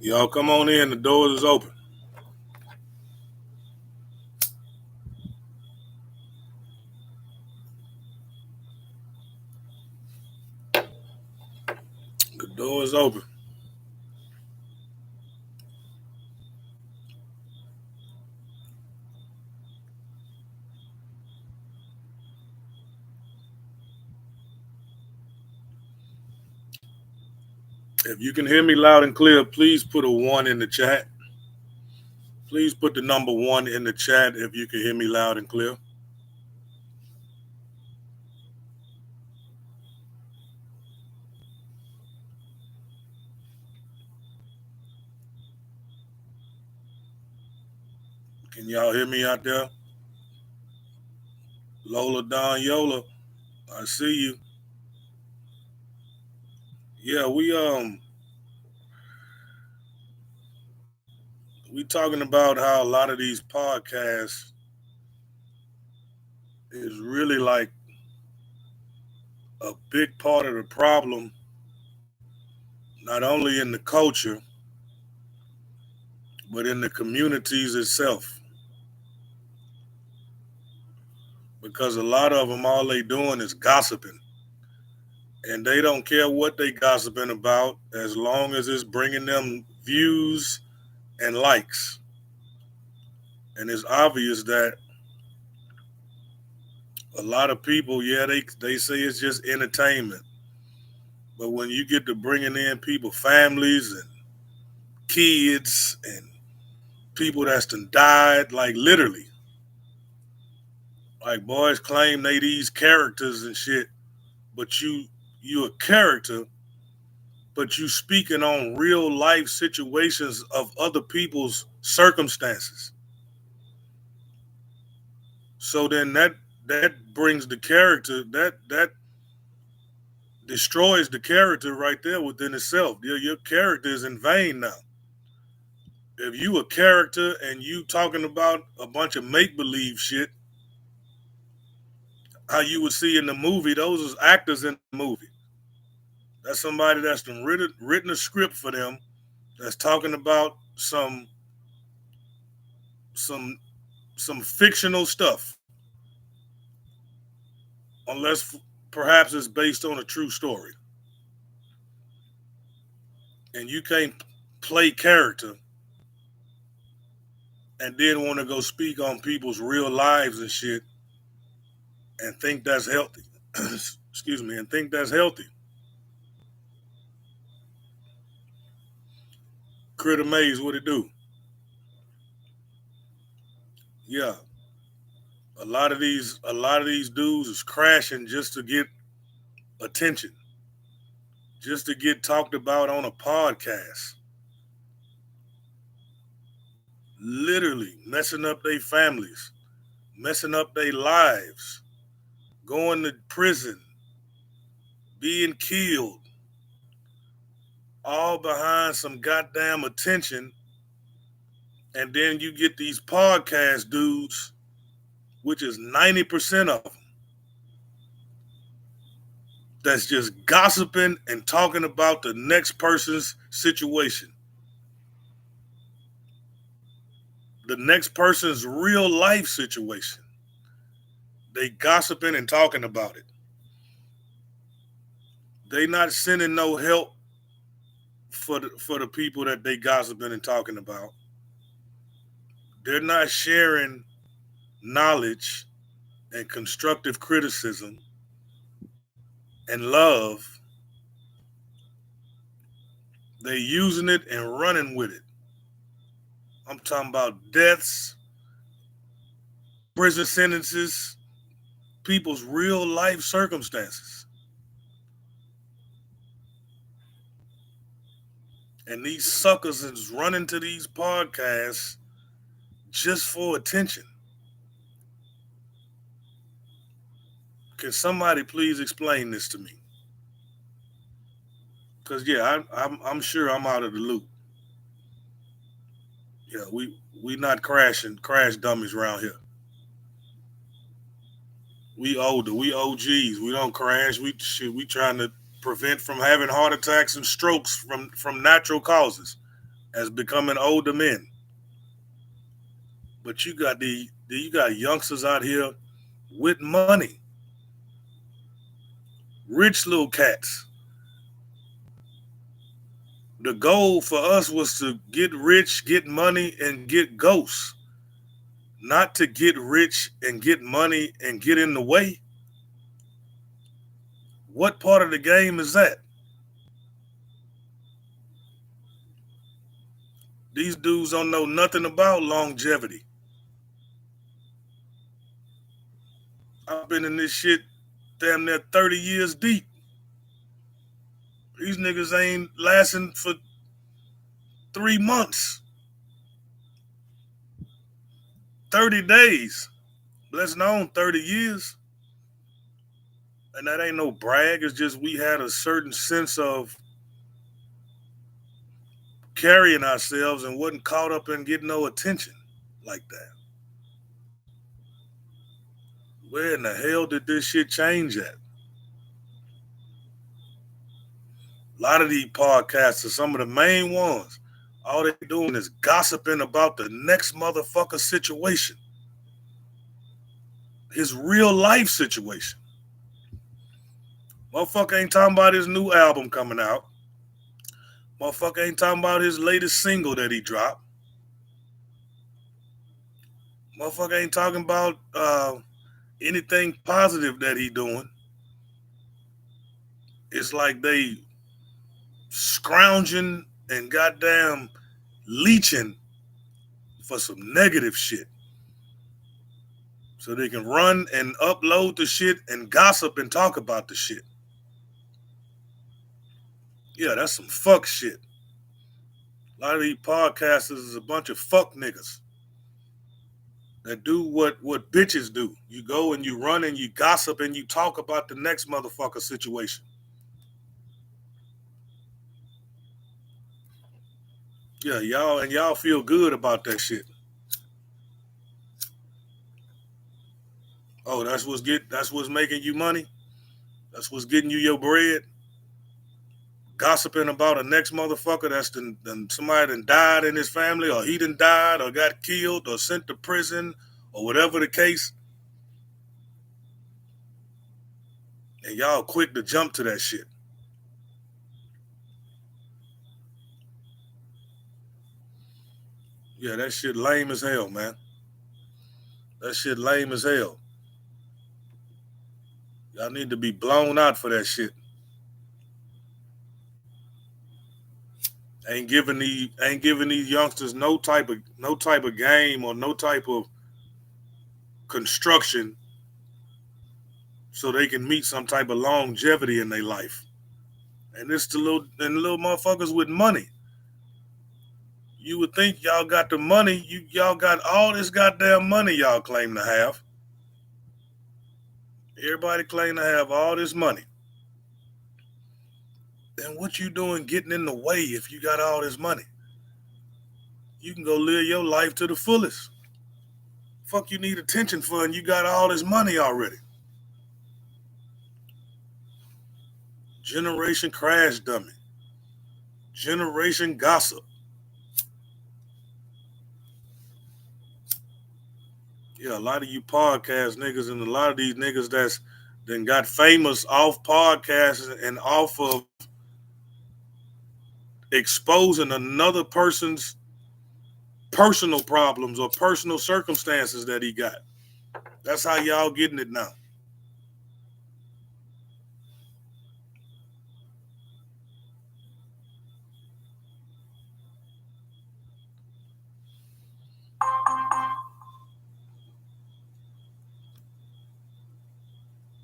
Y'all come on in. The doors is open. The door is open. If you can hear me loud and clear, please put a 1 in the chat. Please put the number 1 in the chat if you can hear me loud and clear. Can y'all hear me out there? Lola Don Yola, I see you. Yeah, we talking about how a lot of these podcasts is really like a big part of the problem, not only in the culture, but in the communities itself. Because a lot of them, all they doing is gossiping. And they don't care what they gossiping about as long as it's bringing them views and likes. And it's obvious that a lot of people, yeah, they say it's just entertainment. But when you get to bringing in people, families and kids and people that's done died, like literally, like boys claim they these characters and shit, but you a character, but you speaking on real life situations of other people's circumstances. So then that brings the character that destroys the character right there within itself. Your character is in vain now. If you a character and you talking about a bunch of make believe shit, how you would see in the movie, those is actors in the movie. That's somebody that's been written a script for them that's talking about some some fictional stuff, unless perhaps it's based on a true story. And you can't play character and then want to go speak on people's real lives and shit and think that's healthy. Excuse me, and think that's healthy. Critter Maze, what it do? Yeah, a lot of these dudes is crashing just to get attention, just to get talked about on a podcast. Literally messing up their families, messing up their lives, going to prison, being killed, all behind some goddamn attention. And then you get these podcast dudes, which is 90% of them, that's just gossiping and talking about the next person's situation, the next person's real life situation. They gossiping and talking about it. They not sending no help for the people that they gossiping and talking about. They're not sharing knowledge and constructive criticism and love. They using it and running with it. I'm talking about deaths, prison sentences, people's real life circumstances. And these suckers is running to these podcasts just for attention. Can somebody please explain this to me? Because yeah, I'm sure I'm out of the loop. Yeah, we not crash dummies around here. We older, we OGs. We don't crash. We trying to prevent from having heart attacks and strokes from natural causes. as becoming older men. But you got youngsters out here with money, rich little cats. The goal for us was to get rich, get money, and get ghosts, not to get rich and get money and get in the way. What part of the game is that? These dudes don't know nothing about longevity. I've been in this shit damn near 30 years deep. These niggas ain't lasting for 3 months, 30 days, let's known 30 years. And that ain't no brag. It's just we had a certain sense of carrying ourselves and wasn't caught up in getting no attention like that. Where in the hell did this shit change at? A lot of these podcasts are some of the main ones. All they doing is gossiping about the next motherfucker situation. His real life situation. Motherfucker ain't talking about his new album coming out. Motherfucker ain't talking about his latest single that he dropped. Motherfucker ain't talking about anything positive that he doing. It's like they scrounging and goddamn leeching for some negative shit. So they can run and upload the shit and gossip and talk about the shit. Yeah, that's some fuck shit. A lot of these podcasters is a bunch of fuck niggas that do what bitches do. You go and you run and you gossip and you talk about the next motherfucker situation. Yeah, y'all feel good about that shit. Oh, that's what's making you money? That's what's getting you your bread? Gossiping about a next motherfucker that's done somebody done died in his family, or he done died, or got killed, or sent to prison, or whatever the case. And y'all quick to jump to that shit. Yeah, that shit lame as hell, man. That shit lame as hell. Y'all need to be blown out for that shit. Ain't giving these youngsters no type of game or no type of construction so they can meet some type of longevity in their life. And it's the little motherfuckers with money. You would think y'all got the money. Y'all got all this goddamn money y'all claim to have. Everybody claim to have all this money. Then what you doing getting in the way if you got all this money? You can go live your life to the fullest. Fuck you need attention for and you got all this money already. Generation crash dummy. Generation gossip. Yeah, a lot of you podcast niggas and a lot of these niggas that's then got famous off podcasts and off of exposing another person's personal problems or personal circumstances that he got. That's how y'all getting it now.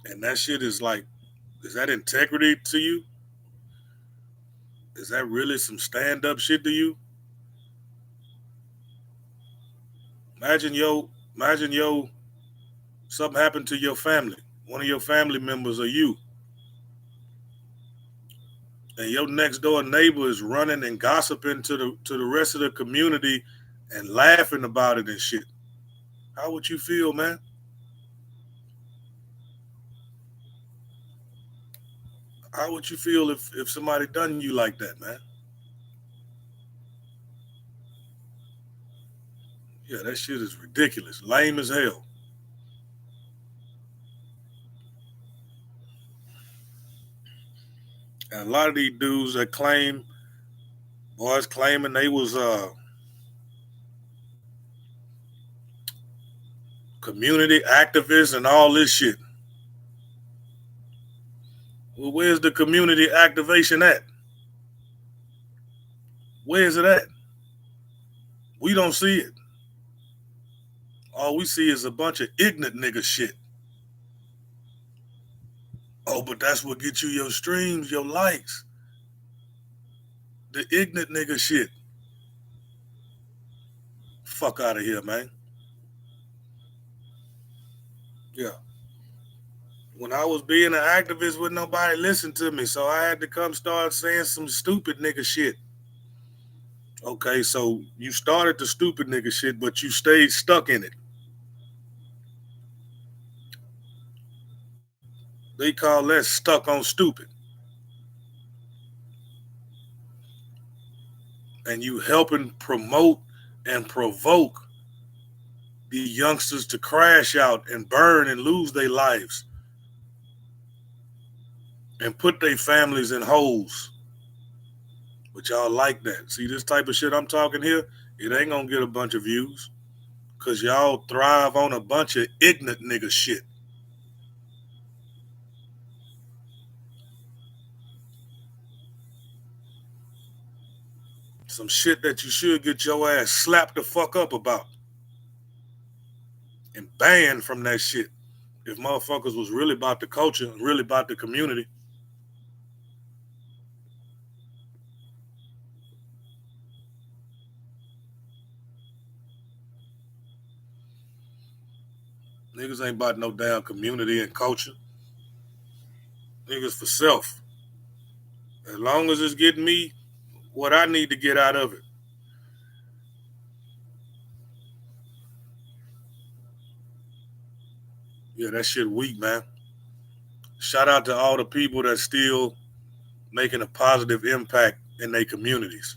And that shit is like, is that integrity to you? Is that really some stand-up shit to you? Imagine something happened to your family. One of your family members or you. And your next door neighbor is running and gossiping to the rest of the community and laughing about it and shit. How would you feel, man? How would you feel if somebody done you like that, man? Yeah, that shit is ridiculous. Lame as hell. And a lot of these dudes that claim, boys claiming they was community activists and all this shit. Well, where's the community activation at? Where's it at? We don't see it. All we see is a bunch of ignorant nigga shit. Oh, but that's what gets you your streams, your likes. The ignorant nigga shit. Fuck out of here, man. Yeah. When I was being an activist, would nobody listen to me, so I had to come start saying some stupid nigga shit. Okay, so you started the stupid nigga shit, but you stayed stuck in it. They call that stuck on stupid. And you helping promote and provoke the youngsters to crash out and burn and lose their lives and put their families in holes. But y'all like that. See, this type of shit I'm talking here, it ain't gonna get a bunch of views. Cause y'all thrive on a bunch of ignorant nigga shit. Some shit that you should get your ass slapped the fuck up about. And banned from that shit. If motherfuckers was really about the culture, really about the community. Niggas ain't about no damn community and culture. Niggas for self. As long as it's getting me what I need to get out of it. Yeah, that shit weak, man. Shout out to all the people that still making a positive impact in their communities.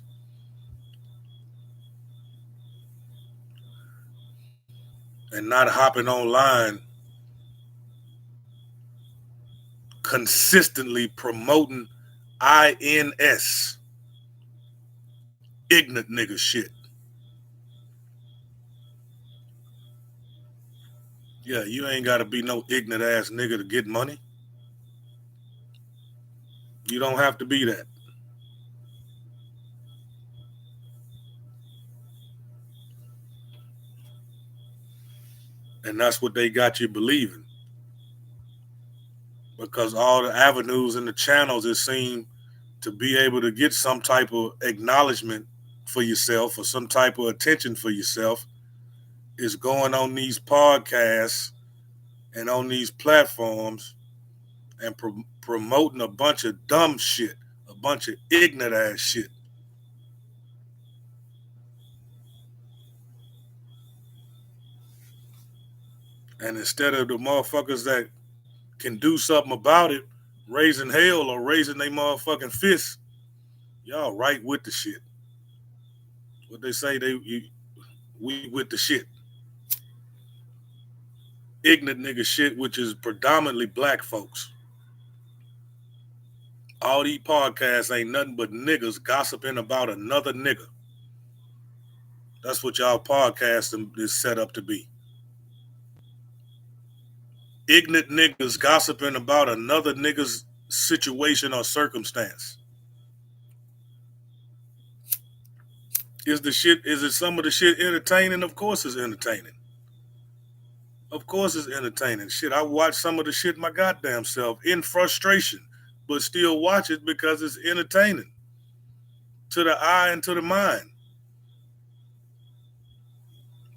And not hopping online consistently promoting INS. Ignorant nigga shit. Yeah, you ain't gotta be no ignorant ass nigga to get money. You don't have to be that. And that's what they got you believing. Because all the avenues and the channels it seem to be able to get some type of acknowledgement for yourself or some type of attention for yourself is going on these podcasts and on these platforms and promoting a bunch of dumb shit, a bunch of ignorant ass shit. And instead of the motherfuckers that can do something about it, raising hell or raising their motherfucking fists, y'all right with the shit. What they say, we with the shit. Ignorant nigga shit, which is predominantly black folks. All these podcasts ain't nothing but niggas gossiping about another nigga. That's what y'all podcast is set up to be. Ignorant niggas gossiping about another nigga's situation or circumstance. Is it some of the shit entertaining? Of course it's entertaining. Of course it's entertaining. Shit, I watch some of the shit my goddamn self in frustration, but still watch it because it's entertaining to the eye and to the mind.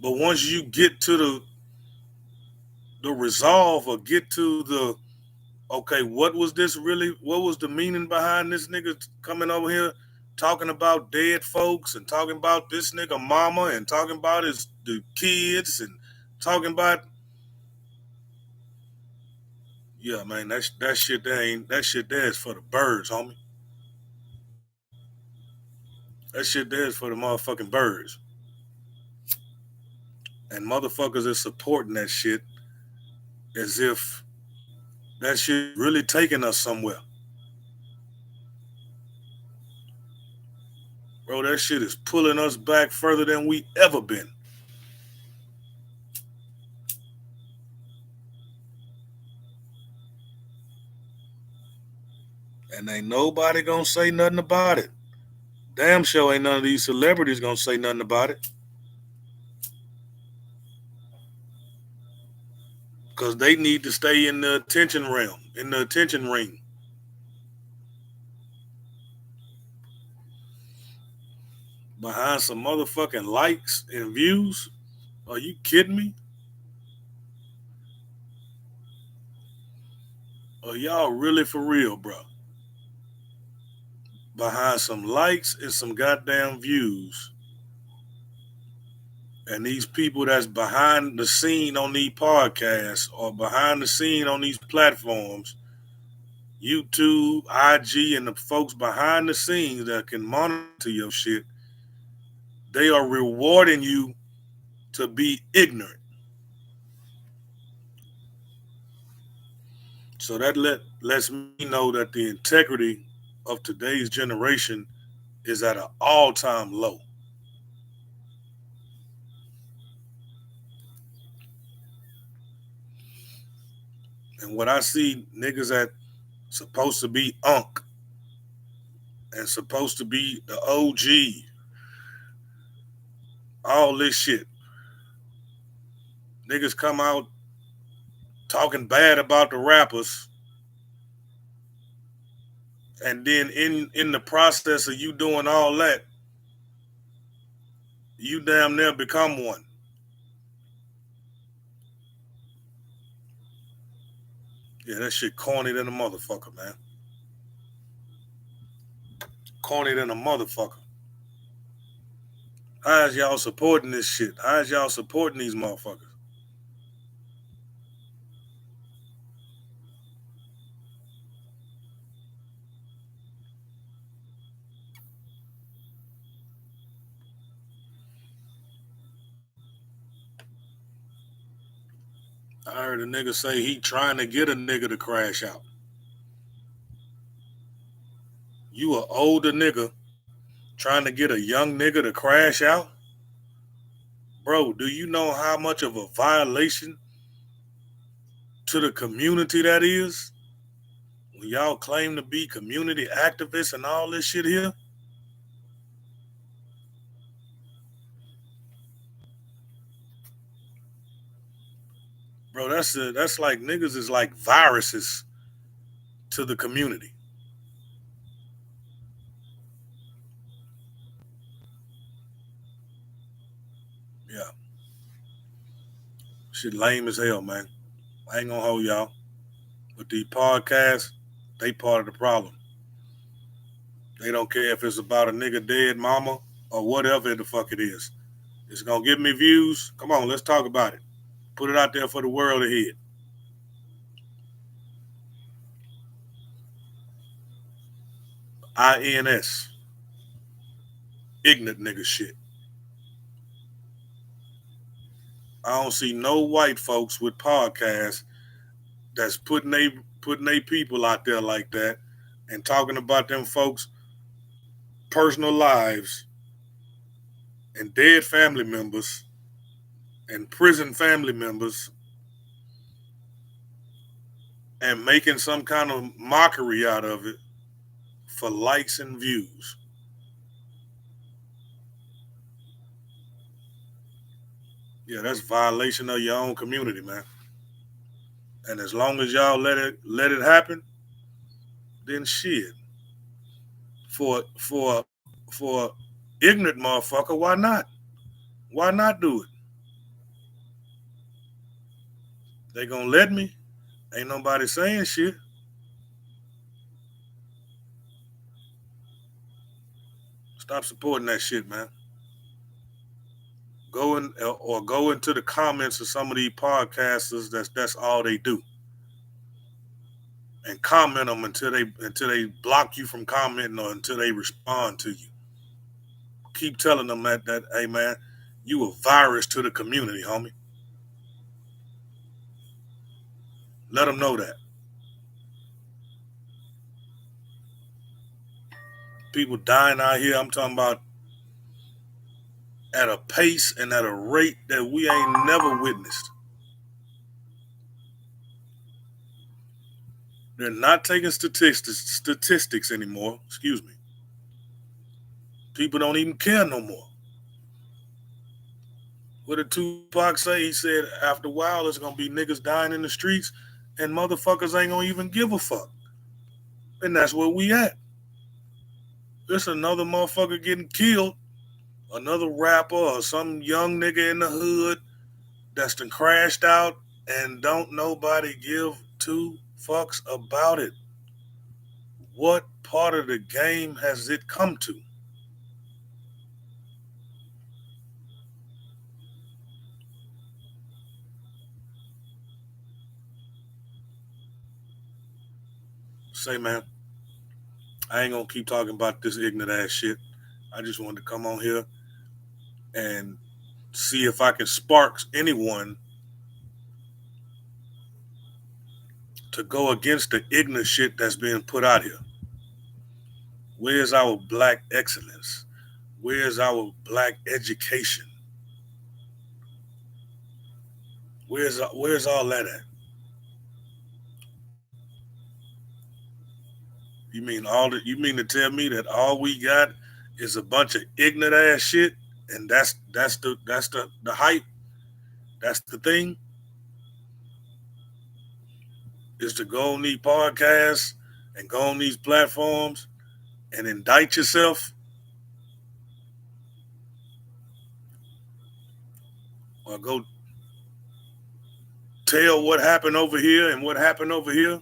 But once you get to the resolve or get to the okay, what was this really? What was the meaning behind this nigga coming over here talking about dead folks and talking about this nigga mama and talking about the kids and talking about yeah, man, that shit there ain't that shit there is for the birds, homie. That shit there is for the motherfucking birds. And motherfuckers is supporting that shit as if that shit really taking us somewhere. Bro, that shit is pulling us back further than we ever been. And ain't nobody gonna say nothing about it. Damn sure ain't none of these celebrities gonna say nothing about it. Because they need to stay in the attention realm, in the attention ring. Behind some motherfucking likes and views? Are you kidding me? Are y'all really for real, bro? Behind some likes and some goddamn views. And these people that's behind the scene on these podcasts or behind the scene on these platforms, YouTube, IG, and the folks behind the scenes that can monitor your shit, they are rewarding you to be ignorant. So that lets me know that the integrity of today's generation is at an all-time low. And what I see niggas that supposed to be unk and supposed to be the OG, all this shit. Niggas come out talking bad about the rappers, and then in the process of you doing all that, you damn near become one. Yeah, that shit corny than a motherfucker, man. Corny than a motherfucker. How is y'all supporting this shit? How is y'all supporting these motherfuckers? I heard a nigga say he trying to get a nigga to crash out. You a older nigga trying to get a young nigga to crash out? Bro, do you know how much of a violation to the community that is? When y'all claim to be community activists and all this shit here? Bro, that's like niggas is like viruses to the community. Yeah. Shit lame as hell, man. I ain't gonna hold y'all. But these podcasts, they part of the problem. They don't care if it's about a nigga dead mama or whatever the fuck it is. It's gonna give me views. Come on, let's talk about it. Put it out there for the world to hear. INS. Ignorant nigga shit. I don't see no white folks with podcasts that's putting they people out there like that and talking about them folks' personal lives and dead family members and prison family members and making some kind of mockery out of it for likes and views. Yeah, that's violation of your own community, man. And as long as y'all let it happen, then shit. For for ignorant motherfucker, why not? Why not do it? They gonna let me? Ain't nobody saying shit. Stop supporting that shit, man. Go in or go into the comments of some of these podcasters. That's all they do. And comment them until they block you from commenting or until they respond to you. Keep telling them that hey man, You a virus to the community, homie. Let them know that. People dying out here, I'm talking about at a pace and at a rate that we ain't never witnessed. They're not taking statistics anymore. Excuse me. People don't even care no more. What did Tupac say? He said, after a while, it's gonna be niggas dying in the streets, and motherfuckers ain't gonna even give a fuck. And that's where we at. There's another motherfucker getting killed, another rapper or some young nigga in the hood that's done crashed out, and don't nobody give two fucks about it. What part of the game has it come to? Say, man, I ain't gonna keep talking about this ignorant ass shit. I just wanted to come on here and see if I can spark anyone to go against the ignorant shit that's being put out here. Where's our black excellence? Where's our black education? Where's all that at? You mean to tell me that all we got is a bunch of ignorant ass shit, and that's the hype? That's the thing? Is to go on these podcasts and go on these platforms and indict yourself, or go tell what happened over here and what happened over here?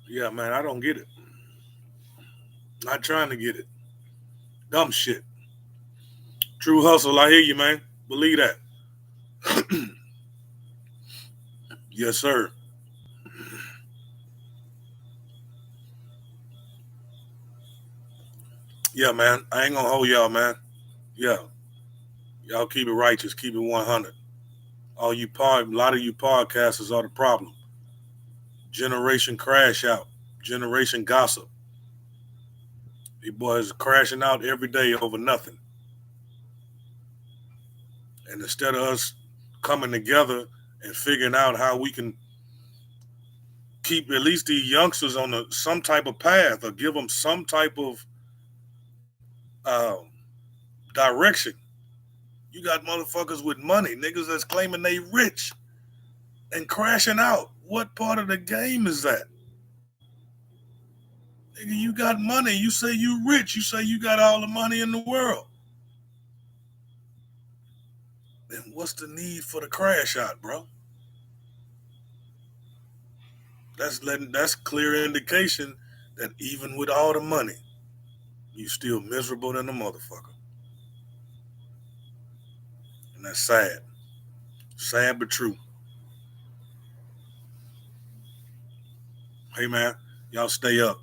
Yeah, man, I don't get it. Not trying to get it. Dumb shit. True hustle, I hear you, man. Believe that. Yes, sir. Yeah, man. I ain't gonna hold y'all, man. Yeah. Y'all keep it righteous, keep it 100. A lot of you podcasters are the problem. Generation crash out, generation gossip. These boys crashing out every day over nothing. And instead of us coming together and figuring out how we can keep at least these youngsters on some type of path, or give them some type of uh, direction. You got motherfuckers with money, niggas that's claiming they rich and crashing out. What part of the game is that? Nigga, you got money. You say you rich. You say you got all the money in the world. Then what's the need for the crash out, bro? That's clear indication that even with all the money, you still miserable than a motherfucker. And that's sad. Sad but true. Hey man, y'all stay up.